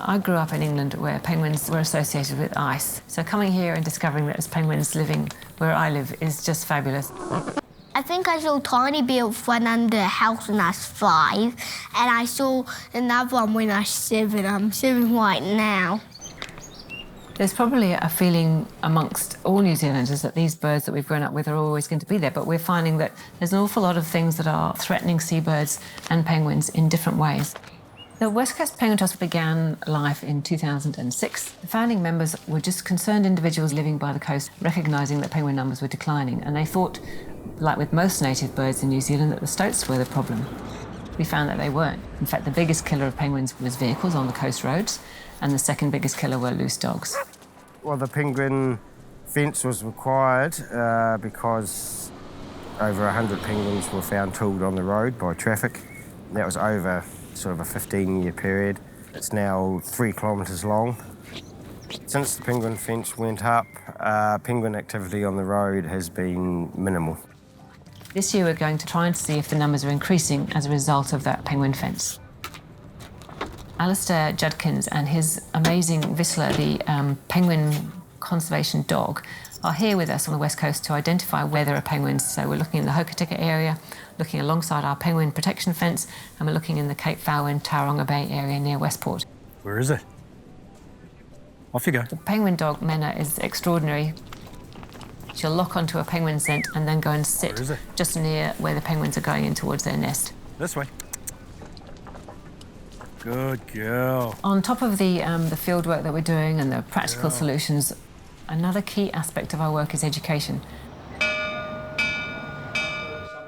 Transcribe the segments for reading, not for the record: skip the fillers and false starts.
I grew up in England where penguins were associated with ice. So coming here and discovering that there's penguins living where I live is just fabulous. I think I saw a tiny bit of one under a house when I was 5, and I saw another one when I was 7. I'm 7 right now. There's probably a feeling amongst all New Zealanders that these birds that we've grown up with are always going to be there, but we're finding that there's an awful lot of things that are threatening seabirds and penguins in different ways. The West Coast Penguin Trust began life in 2006. The founding members were just concerned individuals living by the coast, recognising that penguin numbers were declining, and they thought, like with most native birds in New Zealand, that the stoats were the problem. We found that they weren't. In fact, the biggest killer of penguins was vehicles on the coast roads, and the second biggest killer were loose dogs. Well, the penguin fence was required because over 100 penguins were found killed on the road by traffic. That was over sort of a 15-year period. It's now 3 kilometres long. Since the penguin fence went up, penguin activity on the road has been minimal. This year we're going to try and see if the numbers are increasing as a result of that penguin fence. Alistair Judkins and his amazing Whistler, the penguin conservation dog, are here with us on the West Coast to identify where there are penguins. So we're looking in the Hokitika area, looking alongside our penguin protection fence, and we're looking in the Cape Foulwind, Tauranga Bay area near Westport. Where is it? Off you go. The penguin dog, Menna, is extraordinary. She'll lock onto a penguin scent and then go and sit just near where the penguins are going in towards their nest. This way. Good girl. On top of the field work that we're doing and the practical solutions, another key aspect of our work is education. Some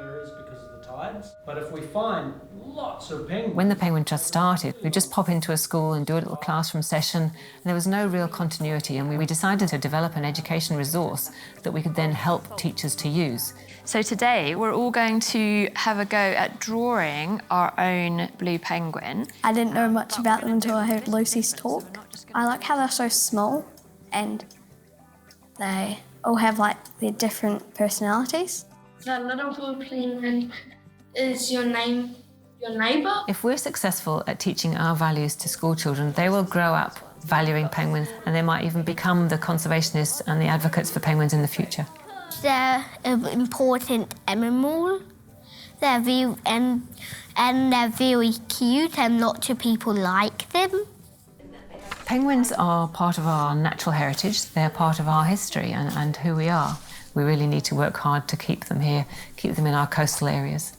areas because of the tides, but if we find lots of penguins... When the Penguin Trust started, we'd just pop into a school and do a little classroom session, and there was no real continuity, and we decided to develop an education resource that we could then help teachers to use. So today we're all going to have a go at drawing our own blue penguin. I didn't know much about them until I heard Lucy's talk. I like how they're so small and they all have like their different personalities. The little blue penguin is your neighbour. If we're successful at teaching our values to school children, they will grow up valuing penguins, and they might even become the conservationists and the advocates for penguins in the future. They're an important animal. They're very cute, and lots of people like them. Penguins are part of our natural heritage. They're part of our history and who we are. We really need to work hard to keep them here, keep them in our coastal areas.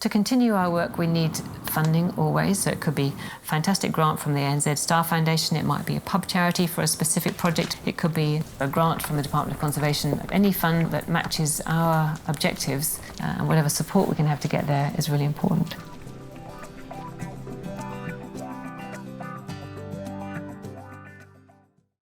To continue our work, we need funding always, so it could be a fantastic grant from the ANZ Star Foundation, it might be a pub charity for a specific project, it could be a grant from the Department of Conservation. Any fund that matches our objectives and whatever support we can have to get there is really important.